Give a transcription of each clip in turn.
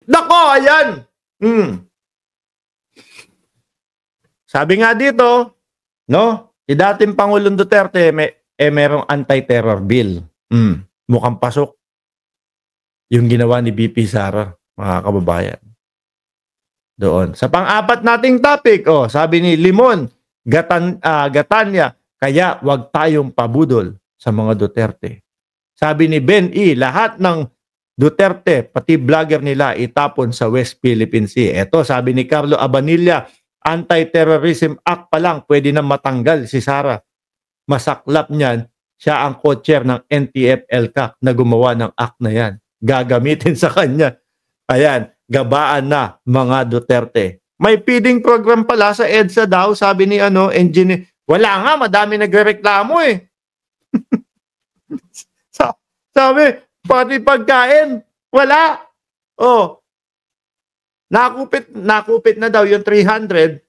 Nako, ayan. Sabi nga dito, no? Si dating Pangulong Duterte merong anti-terror bill. Mukhang pasok yung ginawa ni BP Sara, mga kababayan. Doon. Sa pang-apat nating topic, sabi ni Limon, Gatanya, kaya wag tayong pabudol sa mga Duterte. Sabi ni Ben E, lahat ng Duterte, pati vlogger nila, itapon sa West Philippine Sea. Ito, sabi ni Carlo Abanilla, Anti-Terrorism Act pa lang, pwede na matanggal si Sara. Masaklap niyan, siya ang co-chair ng NTF-ELCAC na gumawa ng act na yan. Gagamitin sa kanya. Ayan, gabaan na mga Duterte. May feeding program pala sa EDSA daw, sabi ni engineer. Wala nga, madami nagrereklamo eh. Sabi, pati pagkain, wala. Nakupit na daw yung 300,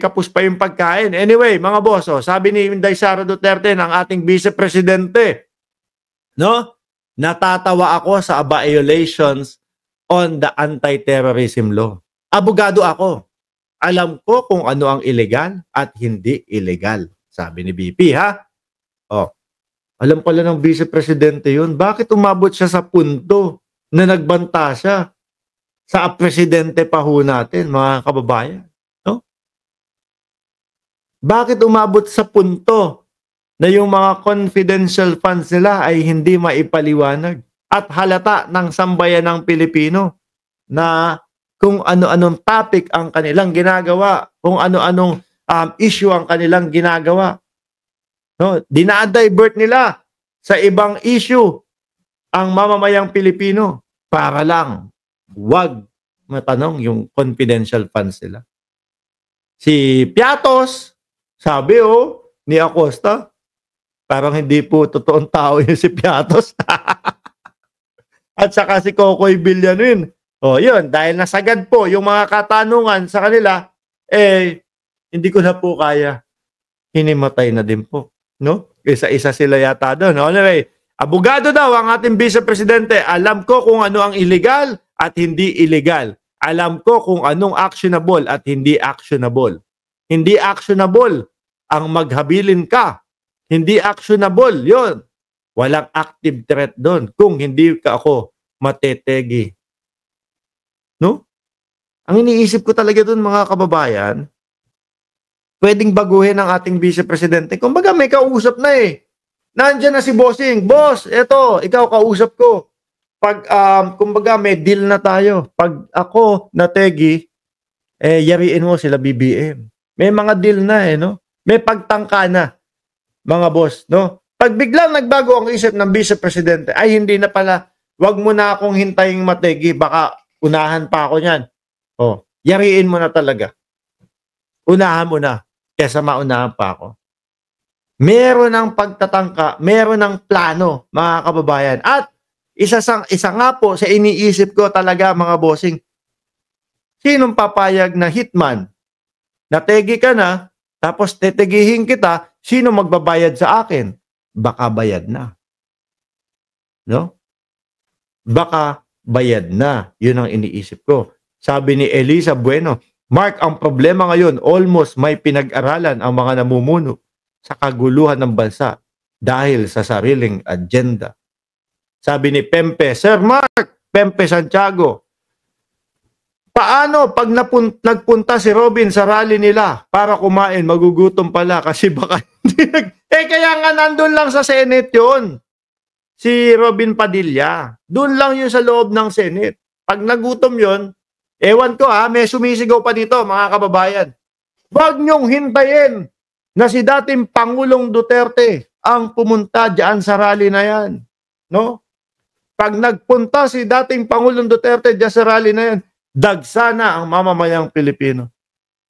kapos pa yung pagkain. Anyway, mga boss, sabi ni Inday Sara Duterte ng ating Vice Presidente, no? Natatawa ako sa violations on the anti-terrorism law. Abogado ako. Alam ko kung ano ang illegal at hindi illegal. Sabi ni BP, ha? Alam pala ng Vice Presidente yun. Bakit umabot siya sa punto na nagbanta siya sa presidente pa ho natin, mga kababayan? No? Bakit umabot sa punto na yung mga confidential funds nila ay hindi maipaliwanag at halata ng sambayan ng Pilipino na kung ano-anong topic ang kanilang ginagawa, kung ano-anong issue ang kanilang ginagawa. No, dinadivert nila sa ibang issue ang mamamayang Pilipino para lang wag matanong yung confidential funds nila. Si Piatos, sabi ni Acosta, parang hindi po totoong tao yung si Piatos. At saka si Cocoy Villanueva. Yun, dahil nasagad po yung mga katanungan sa kanila, hindi ko na po kaya. Hinimatay na din po. No? Isa-isa sila yata doon. Anyway, abogado daw ang ating Vice Presidente. Alam ko kung ano ang illegal at hindi illegal. Alam ko kung anong actionable at hindi actionable. Hindi actionable ang maghabilin ka. Hindi actionable, yun. Walang active threat doon kung hindi ka ako matetegi. No? Ang iniisip ko talaga doon, mga kababayan, pwedeng baguhin ang ating Vice Presidente. Kumbaga may kausap na Nandiyan na si Bossing. Boss, eto, ikaw kausap ko. Pag, kumbaga may deal na tayo. Pag ako nategi, yariin mo sila BBM. May mga deal na no? May pagtangka na, mga boss, no? Pag biglang nagbago ang isip ng Vice Presidente, ay hindi na pala, wag mo na akong hintayin mategi, baka unahan pa ako niyan. Yariin mo na talaga. Unahan mo na, kesa maunahan pa ako. Meron ng pagtatangka, meron ng plano, mga kababayan. At isa nga po sa iniisip ko talaga, mga bossing, sinong papayag na hitman? Nategi ka na, tapos tetegihin kita, sino magbabayad sa akin? Baka bayad na. No? Baka bayad na. Yun ang iniisip ko. Sabi ni Elisa Bueno, Mark, ang problema ngayon, almost may pinag-aralan ang mga namumuno sa kaguluhan ng bansa dahil sa sariling agenda. Sabi ni Pempe, Sir Mark, Pempe Santiago, paano pag nagpunta si Robin sa rally nila para kumain, magugutom pala kasi baka hindi kaya nga nandun lang sa Senate yun. Si Robin Padilla. Doon lang yun sa loob ng Senate. Pag nagutom yun, ewan ko may sumisigaw pa dito, mga kababayan. Huwag niyong hintayin na si dating Pangulong Duterte ang pumunta diyan sa rally na yan. No? Pag nagpunta si dating Pangulong Duterte diyan sa rally na yan, dagsana ang mamamayang Pilipino.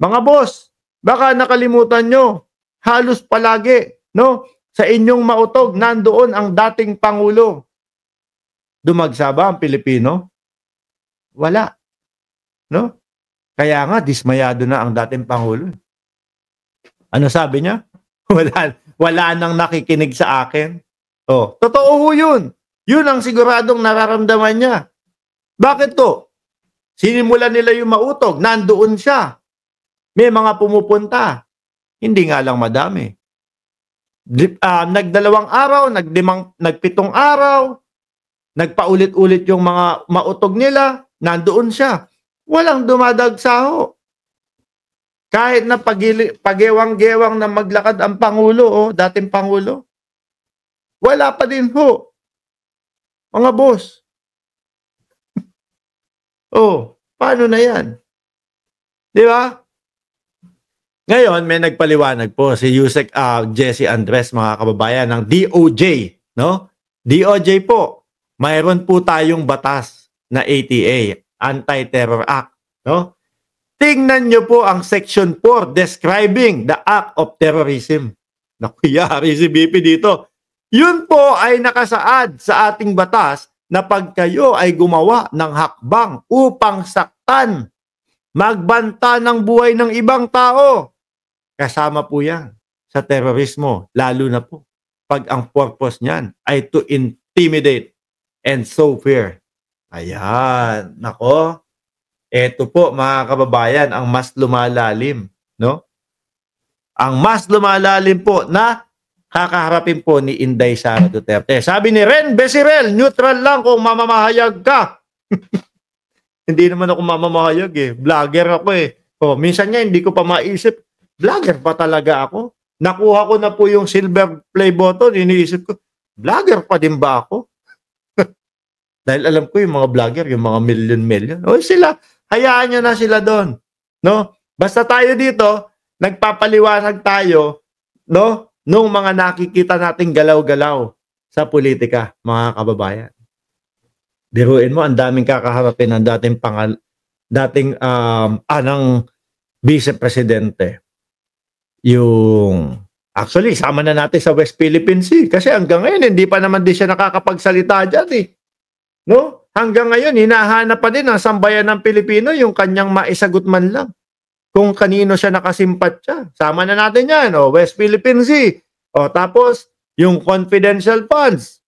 Mga boss, baka nakalimutan nyo, halos palagi, no? Sa inyong mautog, nandoon ang dating Pangulo. Dumagsa ba ang Pilipino? Wala. No? Kaya nga, dismayado na ang dating Pangulo. Ano sabi niya? Wala nang nakikinig sa akin. Totoo ho yun. Yun ang siguradong nararamdaman niya. Bakit to? Sinimulan nila yung mautog, nandoon siya. May mga pumupunta. Hindi nga lang madami. Nagdalawang araw, nagpitong araw, nagpaulit-ulit yung mga mautog nila, nandoon siya. Walang dumadagsaho. Kahit na pagewang-gewang na maglakad ang Pangulo, dating Pangulo, wala pa din ho. Mga boss. Paano na yan? Di ba? Ngayon, may nagpaliwanag po si Yusek Jesse Andres, mga kababayan, ng DOJ. No? DOJ po, mayroon po tayong batas na ATA, Anti-Terror Act. No? Tingnan nyo po ang Section 4 describing the act of terrorism. Naku, yari si BP dito. Yun po ay nakasaad sa ating batas na pag kayo ay gumawa ng hakbang upang saktan, magbanta ng buhay ng ibang tao, kasama po yan sa terorismo, lalo na po pag ang purpose niyan ay to intimidate and sow fear. Ayan, nako. Ito po, mga kababayan, ang mas lumalalim, no? Ang mas lumalalim po na kakaharapin po ni Inday Sara Duterte. Sabi ni Ren Besirel, neutral lang kung mamamahayag ka. Hindi naman ako mamamahayag eh. Vlogger ako eh. Minsan nga hindi ko pa maisip, vlogger pa talaga ako? Nakuha ko na po yung silver play button, iniisip ko, vlogger pa din ba ako? Dahil alam ko yung mga vlogger, yung mga million. Sila, hayaan nyo na sila doon. No? Basta tayo dito, nagpapaliwanag tayo, no? Nung mga nakikita nating galaw-galaw sa politika, mga kababayan. Biruin mo, ang daming kakaharapin ng dating anang vice-presidente. Actually, sama na natin sa West Philippine Sea. Kasi hanggang ngayon, hindi pa naman din siya nakakapagsalita dyan eh. No? Hanggang ngayon, hinahanap pa din ang sambayan ng Pilipino yung kanyang maisagot man lang. Kung kanino siya nakasimpatya. Sama na natin yan. West Philippine Sea. Tapos, yung confidential funds.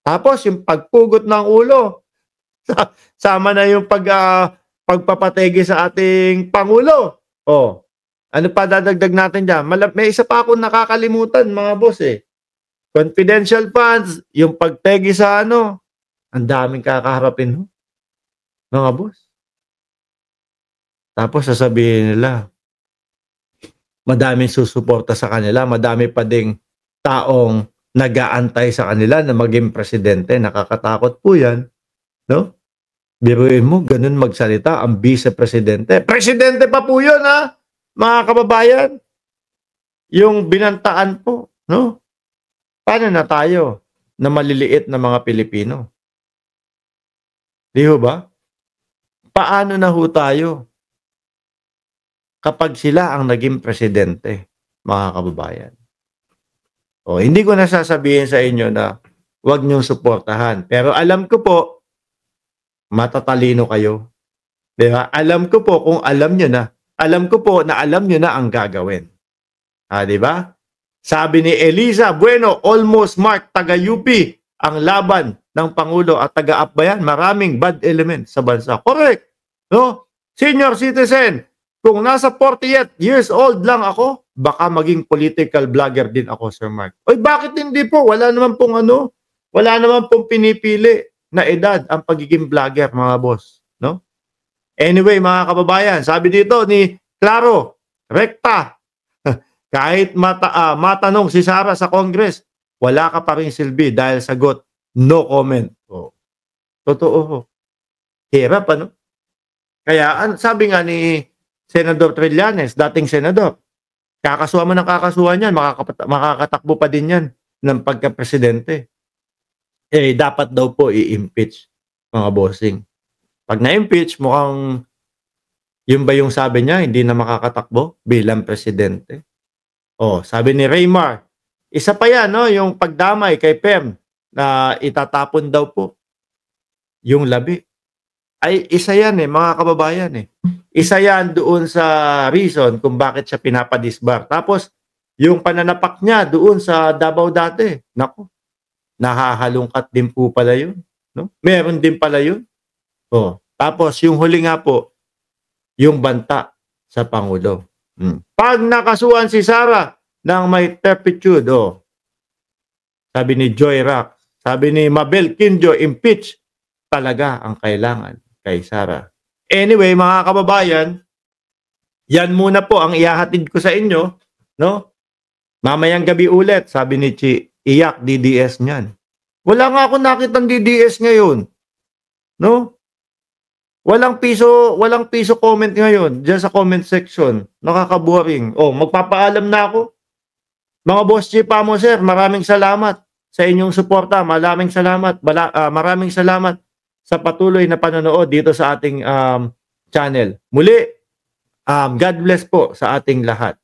Tapos, yung pagpugot ng ulo. Sama na yung pagpapategi sa ating Pangulo. Ano pa dadagdag natin dyan? May isa pa akong nakakalimutan, mga boss eh. Confidential funds, yung pagtegi sa ang daming kakaharapin, mga boss. Tapos sasabihin nila, madaming susuporta sa kanila, madami pa ding taong nag-aantay sa kanila na maging presidente. Nakakatakot po yan. No? Biruin mo, ganun magsalita ang vice-presidente. Presidente pa po yun, mga kababayan. Yung binantaan po. No? Paano na tayo na maliliit na mga Pilipino? Di ho ba? Paano na ho tayo kapag sila ang naging presidente, mga kababayan? Hindi ko nasasabihin sa inyo na huwag niyong suportahan. Pero alam ko po, matatalino kayo. Diba? Alam ko po kung alam nyo na. Alam ko po na alam nyo na ang gagawin. Diba? Sabi ni Eliza Bueno, almost mark, taga-UP, ang laban ng Pangulo at taga-Apbayan, maraming bad element sa bansa. Correct. No? Senior citizen, kung nasa 48 years old lang ako, baka maging political vlogger din ako, Sir Mark. Bakit hindi po? Wala naman pong pinipili na edad ang pagiging vlogger, mga boss. No? Anyway, mga kababayan, sabi dito ni Claro, rekta. Kahit matanong si Sara sa Congress, wala ka pa rin silbi dahil sagot, no comment. Totoo. Hirap, Kaya, sabi nga ni Senador Trillanes, dating senador, kakasuhan mo ng kakasuhan yan, makakatakbo pa din yan ng pagka-presidente. Dapat daw po i-impeach, mga bossing. Pag na-impeach, mukhang yun ba yung sabi niya, hindi na makakatakbo bilang presidente? Sabi ni Raymar, isa pa yan, yung pagdamay kay Pem na itatapon daw po yung labi. Ay, isa yan mga kababayan Isa yan doon sa reason kung bakit siya pinapadisbar. Tapos, yung pananapak niya doon sa Davao dati, naku, nahahalungkat din po pala yun. No? Meron din pala yun. Tapos yung huli nga po, yung banta sa Pangulo. Pag nakasuhan si Sara ng may turpitude, sabi ni Joy Rack, sabi ni Mabel Quinjo, impeach talaga ang kailangan kay Sara. Anyway, mga kababayan, yan muna po ang ihahatid ko sa inyo, no? Mamayang gabi ulit, sabi ni Chi, iyak DDS niyan. Wala nga ako nakitang DDS ngayon, no? Walang piso comment ngayon diyan sa comment section. Nakaka-boring. Magpapaalam na ako. Mga boss Chi Pamo sir, maraming salamat sa inyong suporta. Maraming salamat. Maraming salamat sa patuloy na panonood dito sa ating channel. Muli, God bless po sa ating lahat.